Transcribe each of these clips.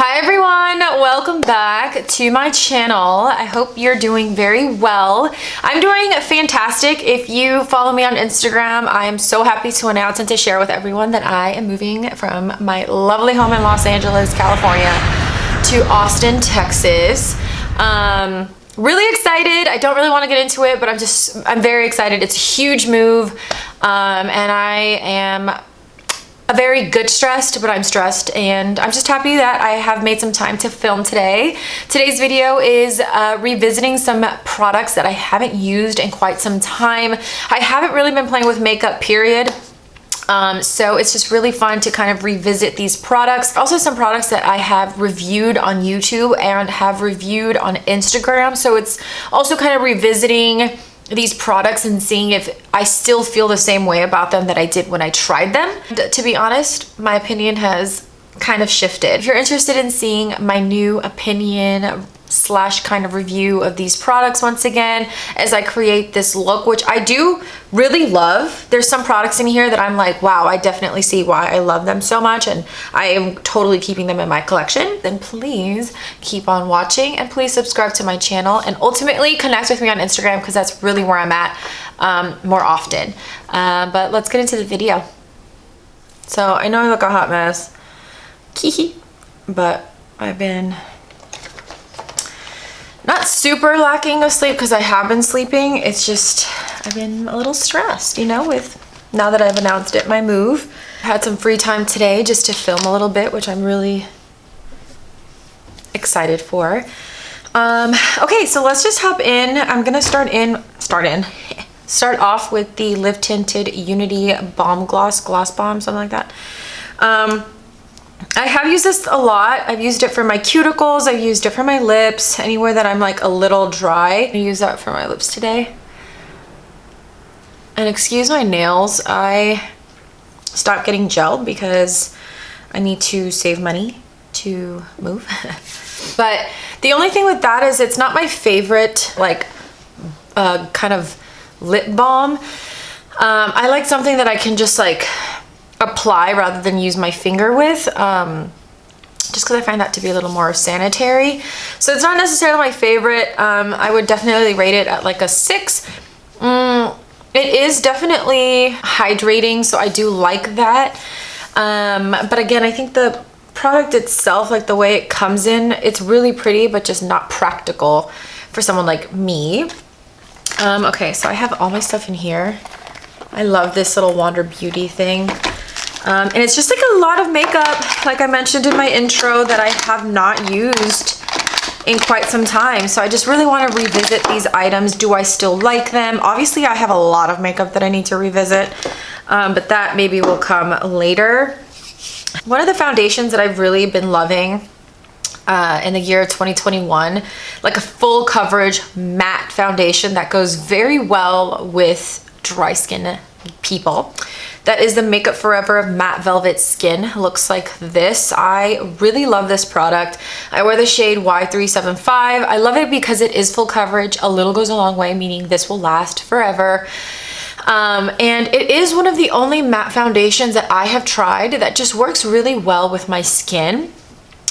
Hi everyone, welcome back to my channel. I hope you're doing very well. I'm doing fantastic. If you follow me on Instagram, I am so happy to announce and to share with everyone that I am moving from my lovely home in Los Angeles, California to Austin, Texas. Really excited. I don't really want to get into it, but I'm very excited. It's a huge move, and I am a very good stressed, but I'm stressed, and I'm just happy that I have made some time to film today. Today's video is revisiting some products that I haven't used in quite some time. I haven't really been playing with makeup, period. So it's just really fun to kind of revisit these products. Also some products that I have reviewed on YouTube and have reviewed on Instagram. So it's also kind of revisiting these products and seeing if I still feel the same way about them that I did when I tried them. And to be honest, my opinion has kind of shifted. If you're interested in seeing my new opinion slash kind of review of these products once again as I create this look, which I do really love. There's some products in here that I'm like, wow, I definitely see why I love them so much, and I am totally keeping them in my collection. Then please keep on watching, and please subscribe to my channel, and ultimately connect with me on Instagram because that's really where I'm at more often. But let's get into the video. So I know I look a hot mess, but I've been not super lacking of sleep because I have been sleeping. It's just I've been a little stressed, you know, with now that I've announced it, my move. I had some free time today just to film a little bit, which I'm really excited for. Okay, so let's just hop in. I'm gonna start off with the Live Tinted Unity Balm Gloss Balm, something like that. I have used this a lot. I've used it for my cuticles. I've used it for my lips. Anywhere that I'm like a little dry. I use that for my lips today. And excuse my nails. I stopped getting gel because I need to save money to move. But the only thing with that is it's not my favorite like kind of lip balm. I like something that I can just like apply rather than use my finger with, just because I find that to be a little more sanitary. So it's not necessarily my favorite. I would definitely rate it at like a 6. It is definitely hydrating, so I do like that. But again, I think the product itself, like the way it comes in, it's really pretty, but just not practical for someone like me. Okay, so I have all my stuff in here. I love this little Wander Beauty thing. And it's just like a lot of makeup, like I mentioned in my intro, that I have not used in quite some time. So I just really want to revisit these items. Do I still like them? Obviously, I have a lot of makeup that I need to revisit, but that maybe will come later. One of the foundations that I've really been loving in the year 2021, like a full coverage matte foundation that goes very well with dry skin people. That is the Makeup Forever Matte Velvet Skin. Looks like this. I really love this product. I wear the shade Y375. I love it because it is full coverage. A little goes a long way, meaning this will last forever. And it is one of the only matte foundations that I have tried that just works really well with my skin,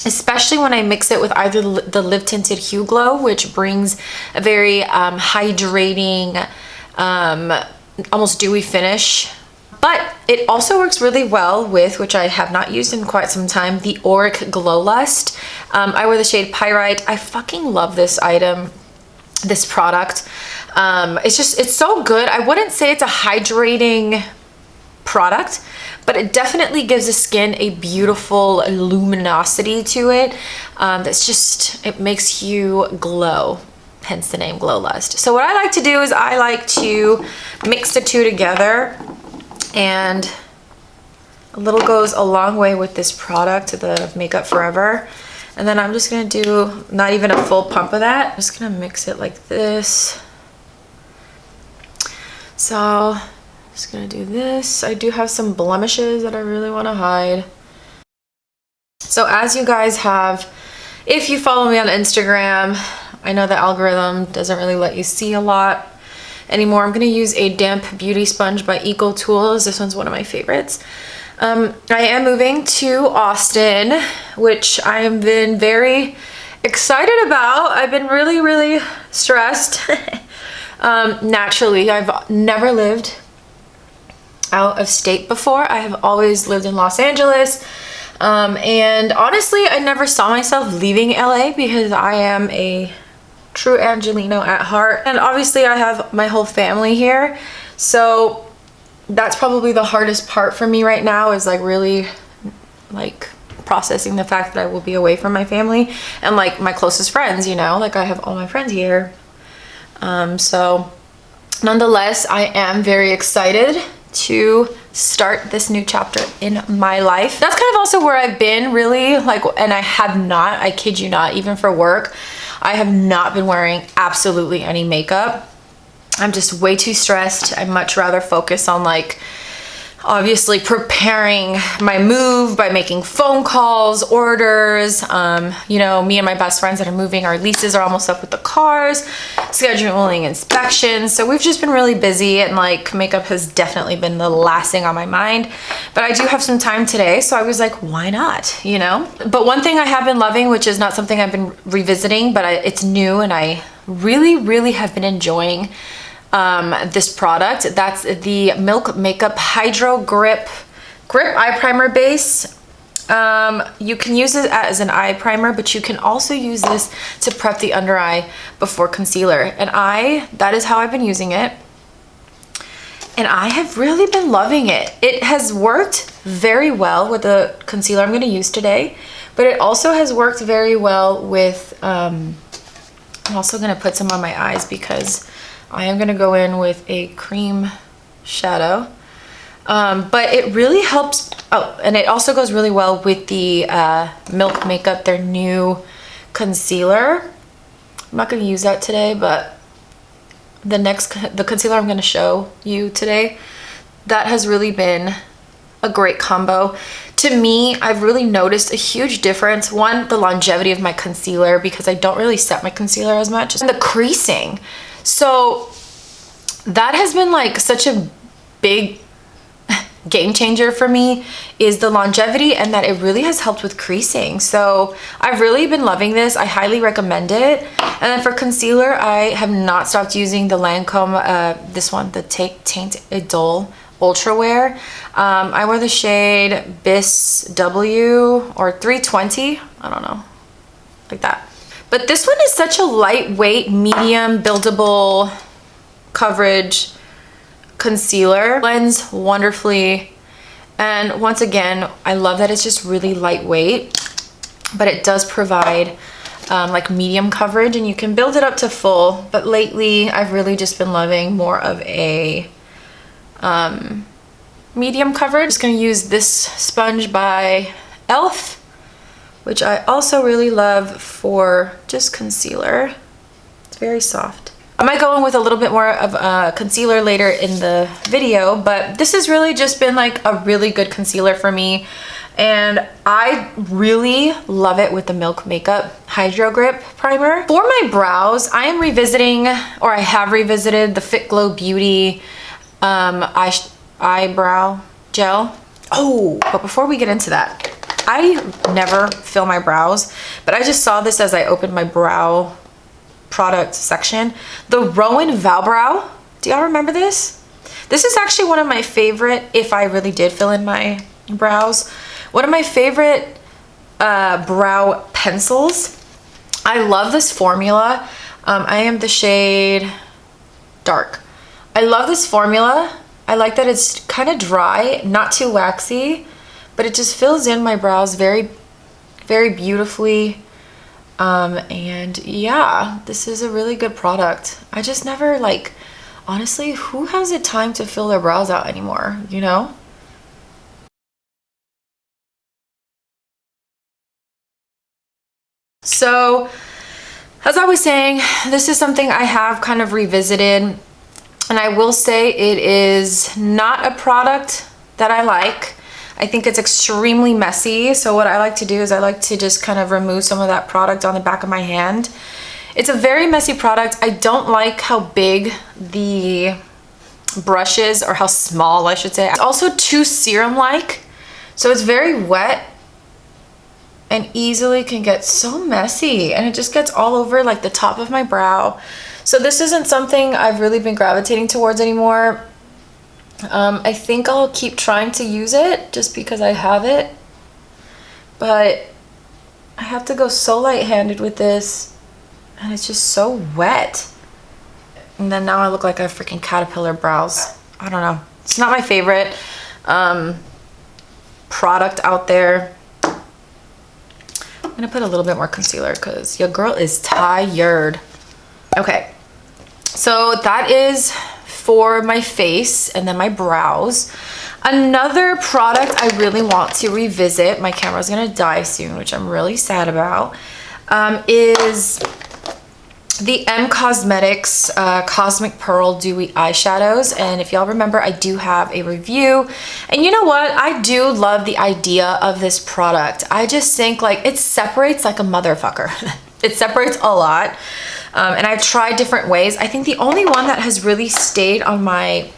especially when I mix it with either the Live Tinted Hue Glow, which brings a very hydrating, almost dewy finish. But it also works really well with, which I have not used in quite some time, the Auric Glow Lust. I wear the shade Pyrite. I fucking love this item, this product. It's so good. I wouldn't say it's a hydrating product, but it definitely gives the skin a beautiful luminosity to it. It makes you glow. Hence the name Glow Lust. So what I like to do is I like to mix the two together, and a little goes a long way with this product, the Makeup Forever. And then I'm just gonna do not even a full pump of that. I'm just gonna mix it like this. So I'm just gonna do this. I do have some blemishes that I really wanna hide. So as you guys have, if you follow me on Instagram, I know the algorithm doesn't really let you see a lot anymore. I'm gonna use a damp beauty sponge by Eco Tools. This one's one of my favorites. I am moving to Austin, which I have been very excited about. I've been really, really stressed. Naturally, I've never lived out of state before. I have always lived in Los Angeles. And honestly, I never saw myself leaving LA because I am a true Angelino at heart. And obviously I have my whole family here. So that's probably the hardest part for me right now, is like really like processing the fact that I will be away from my family and like my closest friends, you know, like I have all my friends here. So nonetheless, I am very excited to start this new chapter in my life. That's kind of also where I've been really, like, and I have not, I kid you not, even for work, I have not been wearing absolutely any makeup. I'm just way too stressed. I'd much rather focus on like obviously preparing my move by making phone calls, orders. You know, me and my best friends that are moving, our leases are almost up with the cars, scheduling inspections. So we've just been really busy, and like makeup has definitely been the last thing on my mind. But I do have some time today, so I was like, why not, you know? But one thing I have been loving, which is not something I've been revisiting, but it's new and I really, really have been enjoying this product. That's the Milk Makeup Hydro Grip Eye Primer Base. You can use it as an eye primer, but you can also use this to prep the under eye before concealer. And that is how I've been using it. And I have really been loving it. It has worked very well with the concealer I'm going to use today, but it also has worked very well with, I'm also going to put some on my eyes because I am going to go in with a cream shadow. But it really helps. Oh, and it also goes really well with the Milk Makeup, their new concealer. I'm not going to use that today, but the concealer I'm going to show you today, that has really been a great combo. To me, I've really noticed a huge difference. One, the longevity of my concealer, because I don't really set my concealer as much, and the creasing. So that has been like such a big game changer for me, is the longevity, and that it really has helped with creasing. So I've really been loving this. I highly recommend it. And then for concealer, I have not stopped using the Lancome, this one, the Teint Idole Ultra Wear. I wear the shade Bis W or 320, I don't know, like that. But this one is such a lightweight, medium, buildable coverage concealer. Blends wonderfully. And once again, I love that it's just really lightweight, but it does provide like medium coverage, and you can build it up to full. But lately, I've really just been loving more of a medium coverage. I'm just gonna use this sponge by e.l.f., which I also really love for just concealer. It's very soft. I might go in with a little bit more of concealer later in the video, but this has really just been like a really good concealer for me. And I really love it with the Milk Makeup Hydro Grip Primer. For my brows, I am revisiting, or I have revisited, the Fitglow Beauty eyebrow gel. Oh, but before we get into that, I never fill my brows, but I just saw this as I opened my brow product section. The Roen Vow Brow. Do y'all remember this? This is actually one of my favorite, if I really did fill in my brows, one of my favorite brow pencils. I love this formula. I am the shade Dark. I love this formula. I like that it's kind of dry, not too waxy, but it just fills in my brows very, very beautifully. And yeah, this is a really good product. I just never, like, honestly, who has the time to fill their brows out anymore, you know? So, as I was saying, this is something I have kind of revisited, and I will say it is not a product that I like. I think it's extremely messy. So what I like to do is I like to just kind of remove some of that product on the back of my hand. It's a very messy product. I don't like how big the brush is, or how small, I should say. It's also too serum-like. So it's very wet and easily can get so messy, and it just gets all over like the top of my brow. So this isn't something I've really been gravitating towards anymore. I think I'll keep trying to use it just because I have it, but I have to go so light-handed with this, and it's just so wet. And then now I look like I have freaking caterpillar brows. I don't know. It's not my favorite product out there. I'm gonna put a little bit more concealer because your girl is tired. Okay, so that is for my face and then my brows. Another product I really want to revisit, my camera's gonna die soon, which I'm really sad about, is the M Cosmetics Cosmic Pearl Dewy Eyeshadows. And if y'all remember, I do have a review. And you know what? I do love the idea of this product. I just think like it separates like a motherfucker. It separates a lot. And I've tried different ways. I think the only one that has really stayed on my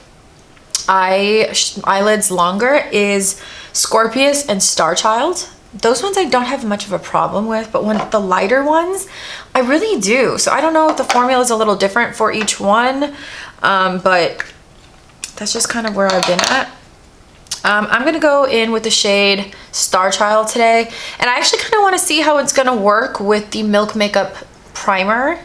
eyelids longer is Scorpius and Starchild. Those ones I don't have much of a problem with, but when the lighter ones, I really do. So I don't know if the formula is a little different for each one, but that's just kind of where I've been at. I'm gonna go in with the shade Starchild today, and I actually kind of want to see how it's gonna work with the Milk Makeup Primer,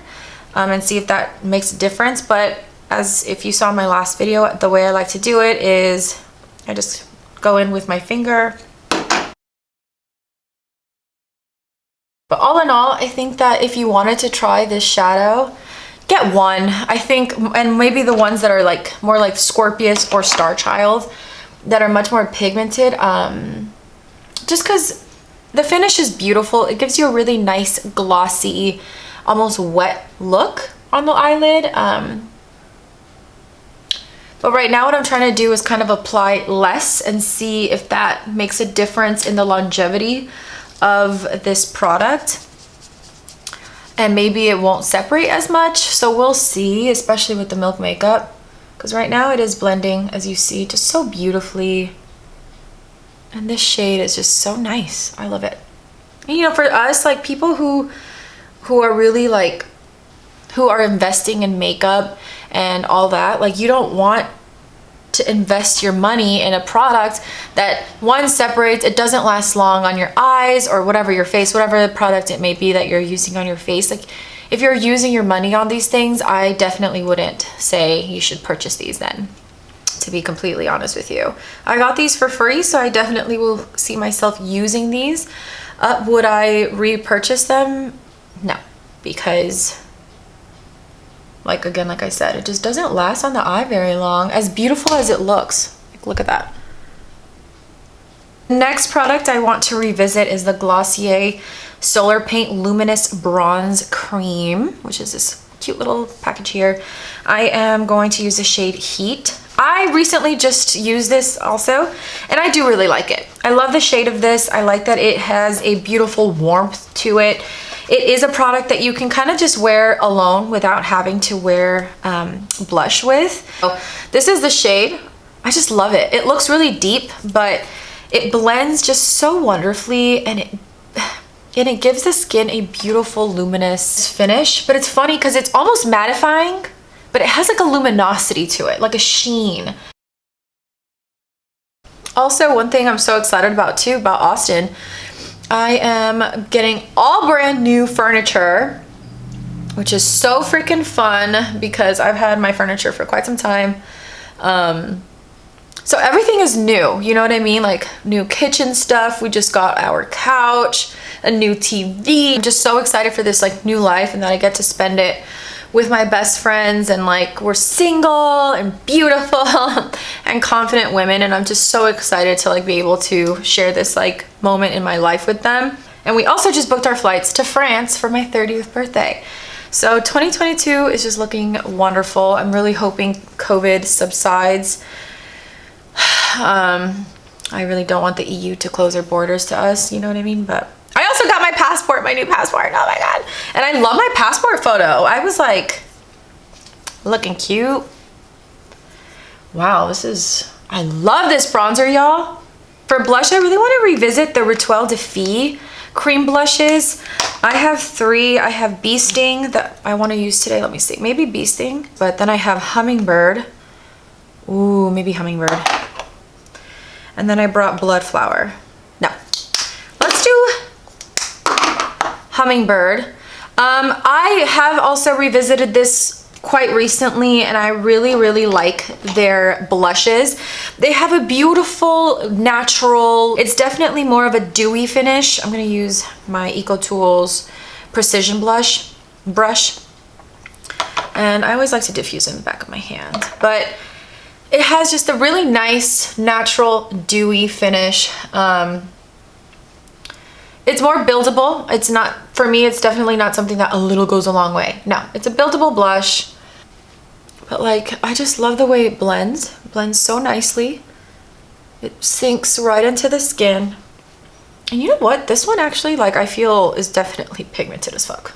and see if that makes a difference. But as if you saw my last video, the way I like to do it is I just go in with my finger. But all in all, I think that if you wanted to try this shadow, get one. I think, and maybe the ones that are like more like Scorpius or Starchild that are much more pigmented, just because the finish is beautiful. It gives you a really nice glossy, almost wet look on the eyelid. But right now what I'm trying to do is kind of apply less and see if that makes a difference in the longevity of this product, and maybe it won't separate as much. So we'll see, especially with the Milk Makeup, because right now it is blending, as you see, just so beautifully. And this shade is just so nice. I love it. And, you know, for us, like people who are really like, who are investing in makeup and all that, like you don't want to invest your money in a product that one separates, it doesn't last long on your eyes or whatever, your face, whatever the product it may be that you're using on your face. Like if you're using your money on these things, I definitely wouldn't say you should purchase these then, to be completely honest with you. I got these for free, so I definitely will see myself using these. Would I repurchase them? No, because like, again, like I said, it just doesn't last on the eye very long, as beautiful as it looks. Like, look at that. Next product I want to revisit is the Glossier Solar Paint Luminous Bronze Cream, which is this cute little package here. I am going to use the shade Heat. I recently just used this also, and I do really like it. I love the shade of this. I like that it has a beautiful warmth to it. It is a product that you can kind of just wear alone without having to wear blush with. So this is the shade. I just love it. It looks really deep, but it blends just so wonderfully, and it gives the skin a beautiful luminous finish. But it's funny because it's almost mattifying, but it has like a luminosity to it, like a sheen. Also, one thing I'm so excited about too, about Austin, I am getting all brand new furniture, which is so freaking fun because I've had my furniture for quite some time. So everything is new, you know what I mean? Like new kitchen stuff. We just got our couch, a new TV. I'm just so excited for this like new life, and that I get to spend it with my best friends, and like we're single and beautiful and confident women, and I'm just so excited to like be able to share this like moment in my life with them. And we also just booked our flights to France for my 30th birthday. So 2022 is just looking wonderful. I'm really hoping COVID subsides. I really don't want the EU to close their borders to us, you know what I mean? But I also got my passport, my new passport. Oh my God. And I love my passport photo. I was like looking cute. Wow, I love this bronzer, y'all. For blush, I really want to revisit the Rituel de Fille cream blushes. I have 3. I have Bee Sting that I want to use today. Let me see. Maybe Bee Sting. But then I have Hummingbird. Ooh, maybe Hummingbird. And then I brought Blood Flower. No. Let's do Hummingbird. I have also revisited this quite recently, and I really like their blushes. They have a beautiful natural, it's definitely more of a dewy finish. I'm gonna use my Eco Tools Precision brush, and I always like to diffuse in the back of my hand, but it has just a really nice natural dewy finish. It's more buildable. It's not, for me, it's definitely not something that a little goes a long way. No, it's a buildable blush. But like, I just love the way it blends. It blends so nicely. It sinks right into the skin. And you know what? This one actually, like, I feel is definitely pigmented as fuck.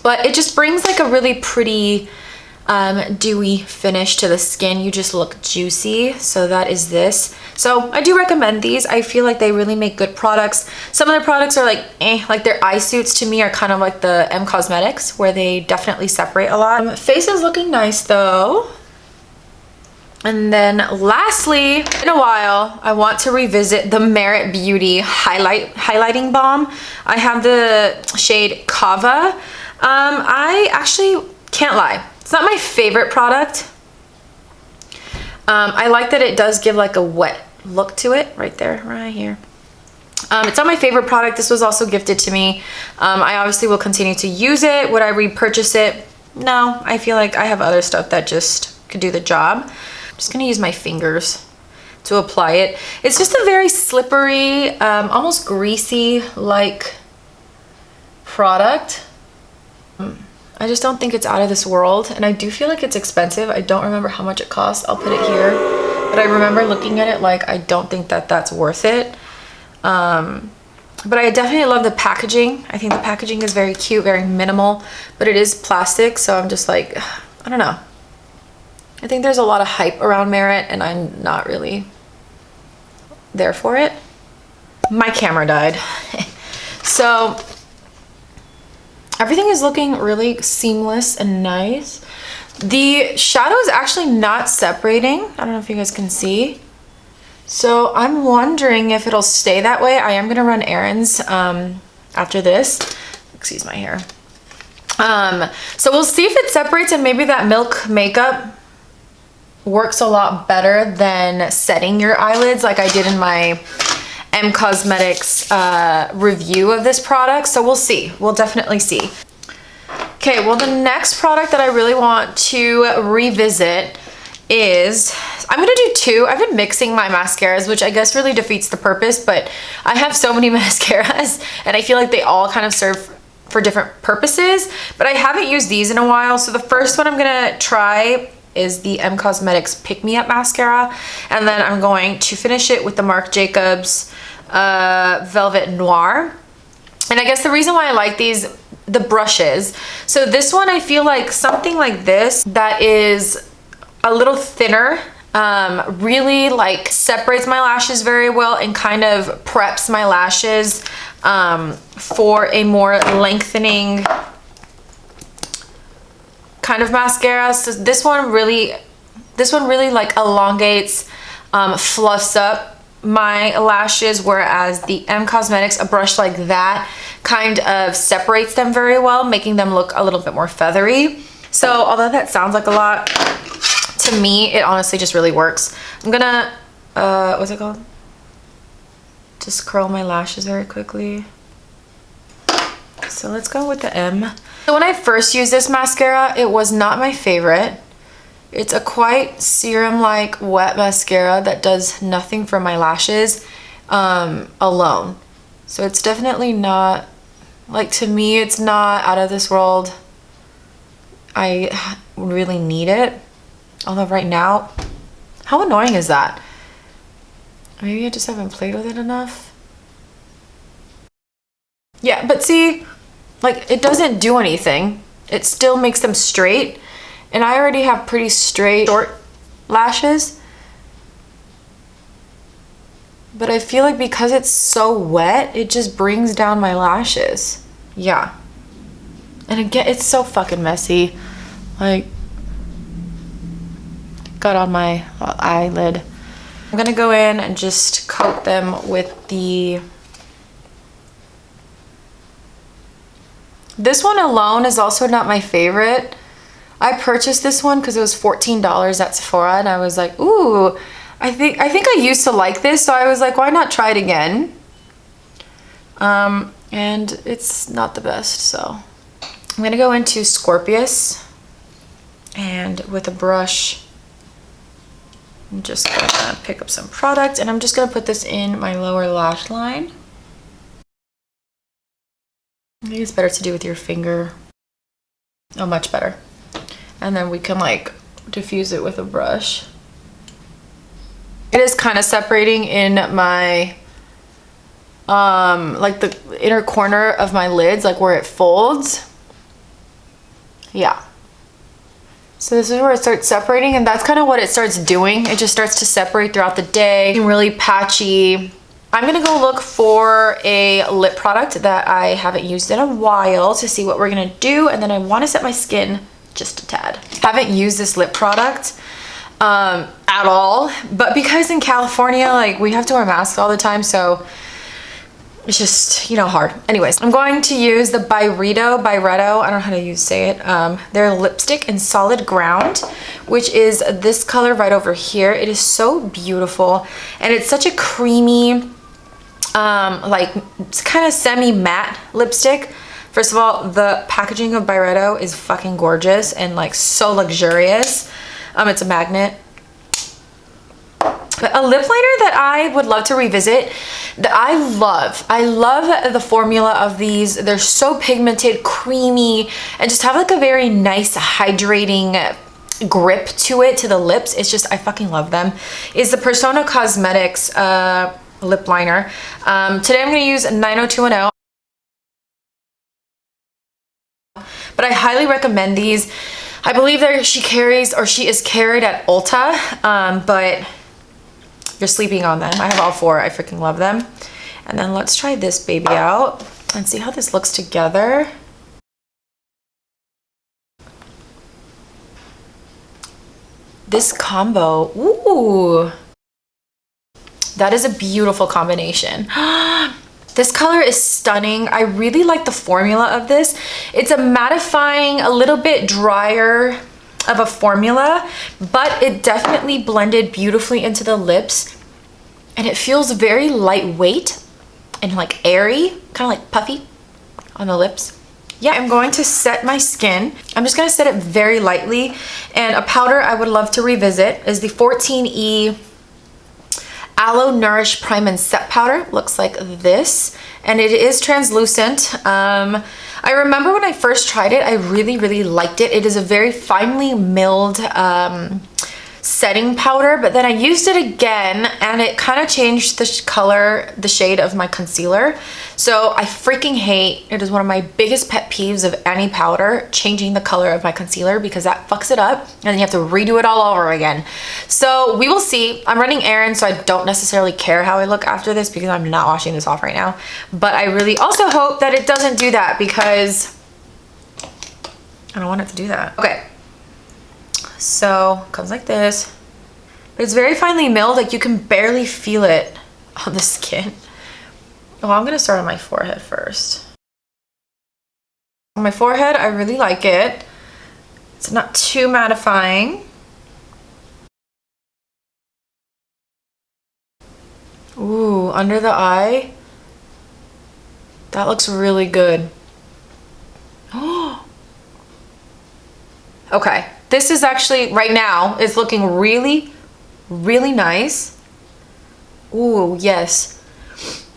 But it just brings like a really pretty dewy finish to the skin. You just look juicy. So that is this. So I do recommend these. I feel like they really make good products. Some of their products are like like their eye suits to me are kind of like the M Cosmetics, where they definitely separate a lot. Face is looking nice though. And then lastly, in a while, I want to revisit the Merit Beauty highlighting balm. I have the shade Cava. I actually can't lie, it's not my favorite product. I like that it does give like a wet look to it right there, right here. It's not my favorite product. This was also gifted to me. I obviously will continue to use it. Would I repurchase it? No, I feel like I have other stuff that just could do the job. I'm just gonna use my fingers to apply it. It's just a very slippery, almost greasy like product. I just don't think it's out of this world, and I do feel like it's expensive. I don't remember how much it costs. I'll put it here, but I remember looking at it like I don't think that that's worth it. But I definitely love the packaging. I think the packaging is very cute, very minimal, but it is plastic, so I'm just like, I don't know. I think there's a lot of hype around Merit, and I'm not really there for it. My camera died. So everything is looking really seamless and nice. The shadow is actually not separating. I don't know if you guys can see. So I'm wondering if it'll stay that way. I am gonna run errands after this. Excuse my hair. So we'll see if it separates, and maybe that Milk makeup works a lot better than setting your eyelids like I did in my M Cosmetics review of this product. So we'll see. We'll definitely see. Okay, well, the next product that I really want to revisit is, I'm gonna do 2. I've been mixing my mascaras, which I guess really defeats the purpose, but I have so many mascaras and I feel like they all kind of serve for different purposes, but I haven't used these in a while. So the first one I'm gonna try is the M Cosmetics Pick Me Up mascara, and then I'm going to finish it with the Marc Jacobs Velvet Noir. And I guess the reason why I like these, the brushes, so this one I feel like something like this that is a little thinner really like separates my lashes very well and kind of preps my lashes for a more lengthening kind of mascara. So this one really like elongates, fluffs up my lashes, whereas the M Cosmetics, a brush like that kind of separates them very well, making them look a little bit more feathery. So although that sounds like a lot, to me it honestly just really works. I'm gonna what's it called, just curl my lashes very quickly. So let's go with the M. So when I first used this mascara, it was not my favorite. It's a quite serum-like wet mascara that does nothing for my lashes alone. So it's definitely not, like, to me, it's not out of this world. I really need it. Although right now, how annoying is that? Maybe I just haven't played with it enough. Yeah, but see, like, it doesn't do anything. It still makes them straight. And I already have pretty straight short lashes. But I feel like because it's so wet, it just brings down my lashes. Yeah. And again, it's so fucking messy. Like, got on my eyelid. I'm gonna go in and just coat them with the... This one alone is also not my favorite. I purchased this one because it was $14 at Sephora, and I was like, ooh, I think I used to like this, so I was like, why not try it again? And it's not the best, so I'm gonna go into Scorpius, and with a brush, I'm just gonna pick up some product, and I'm just gonna put this in my lower lash line. I think it's better to do with your finger. Oh, much better. And then we can like diffuse it with a brush. It is kind of separating in my like the inner corner of my lids, like where it folds. Yeah. So this is where it starts separating, and that's kind of what it starts doing. It just starts to separate throughout the day, really patchy. I'm gonna go look for a lip product that I haven't used in a while to see what we're gonna do, and then I want to set my skin just a tad. Haven't used this lip product at all, but because in California, like, we have to wear masks all the time, so it's just, you know, hard. Anyways, I'm going to use the Byredo, I don't know how to say it, their lipstick in Solid Ground, which is this color right over here. It is so beautiful, and it's such a creamy, like, it's kind of semi-matte lipstick. First of all, the packaging of Byredo is fucking gorgeous and like so luxurious. It's a magnet. But a lip liner that I would love to revisit, that I love the formula of these. They're so pigmented, creamy, and just have like a very nice hydrating grip to it, to the lips. It's just, I fucking love them. Is the Persona Cosmetics lip liner. Today I'm going to use 90210. But I highly recommend these. I believe that she is carried at Ulta, but you're sleeping on them. I have all four. I freaking love them. And then let's try this baby out and see how this looks together. This combo, ooh, that is a beautiful combination. This color is stunning. I really like the formula of this. It's a mattifying, a little bit drier of a formula, but it definitely blended beautifully into the lips, and it feels very lightweight and like airy, kind of like puffy on the lips. Yeah, I'm going to set my skin. I'm just gonna set it very lightly, and a powder I would love to revisit is the 14E Aloe Nourish Prime and Set powder. Looks like this, and it is translucent. I remember when I first tried it, I really liked it. It is a very finely milled setting powder, but then I used it again and it kind of changed the color, the shade of my concealer. So I freaking hate, it is one of my biggest pet peeves of any powder, changing the color of my concealer, because that fucks it up and then you have to redo it all over again. So we will see. I'm running errands, so I don't necessarily care how I look after this because I'm not washing this off right now. But I really also hope that it doesn't do that, because I don't want it to do that. Okay. So it comes like this, but it's very finely milled, like you can barely feel it on the skin. Oh, I'm gonna start on my forehead first. On my forehead, I really like it. It's not too mattifying. Ooh, under the eye, that looks really good. Oh, okay. This is actually, right now, is looking really nice. Ooh, yes.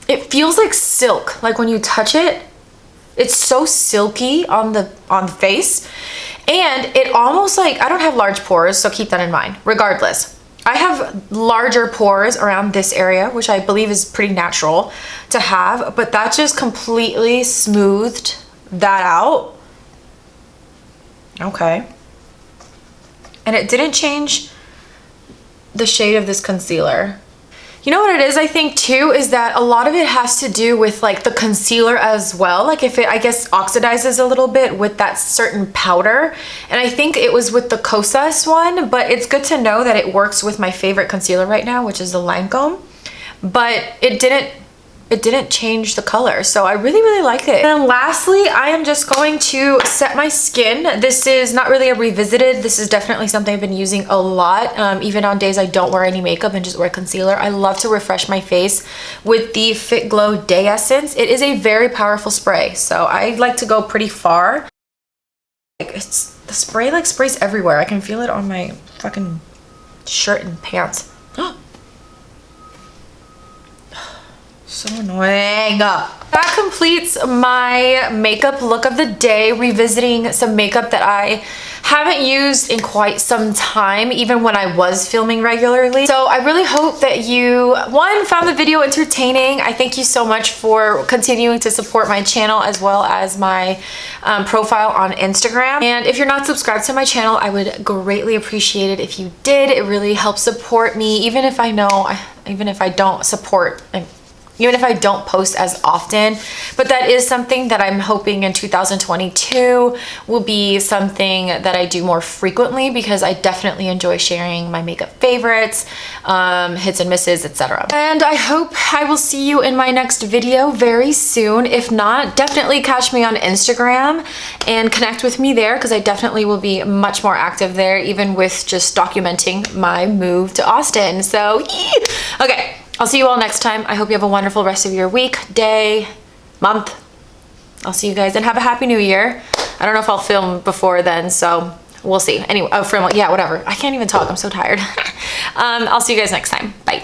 It feels like silk. Like when you touch it, it's so silky on the face. And it almost like, I don't have large pores, so keep that in mind. Regardless, I have larger pores around this area, which I believe is pretty natural to have, but that just completely smoothed that out. Okay. And it didn't change the shade of this concealer. You know what it is, I think too, is that a lot of it has to do with like the concealer as well. Like if it, I guess, oxidizes a little bit with that certain powder. And I think it was with the Kosas one, but it's good to know that it works with my favorite concealer right now, which is the Lancome. But it didn't change the color, so I really like it. And then lastly, I am just going to set my skin. This is not really a revisited. This is definitely something I've been using a lot, even on days I don't wear any makeup and just wear concealer. I love to refresh my face with the Fitglow Day Essence. It is a very powerful spray, so I like to go pretty far. Like the spray like sprays everywhere. I can feel it on my fucking shirt and pants. So annoying. That completes my makeup look of the day, revisiting some makeup that I haven't used in quite some time, even when I was filming regularly. So I really hope that you, one, found the video entertaining. I thank you so much for continuing to support my channel as well as my profile on Instagram. And if you're not subscribed to my channel, I would greatly appreciate it if you did. It really helps support me, even if I don't post as often. But that is something that I'm hoping in 2022 will be something that I do more frequently, because I definitely enjoy sharing my makeup favorites, hits and misses, etc. And I hope I will see you in my next video very soon. If not, definitely catch me on Instagram and connect with me there, because I definitely will be much more active there, even with just documenting my move to Austin. So, okay. I'll see you all next time. I hope you have a wonderful rest of your week, day, month. I'll see you guys and have a happy new year. I don't know if I'll film before then, so we'll see. Anyway, yeah, whatever. I can't even talk. I'm so tired. I'll see you guys next time. Bye.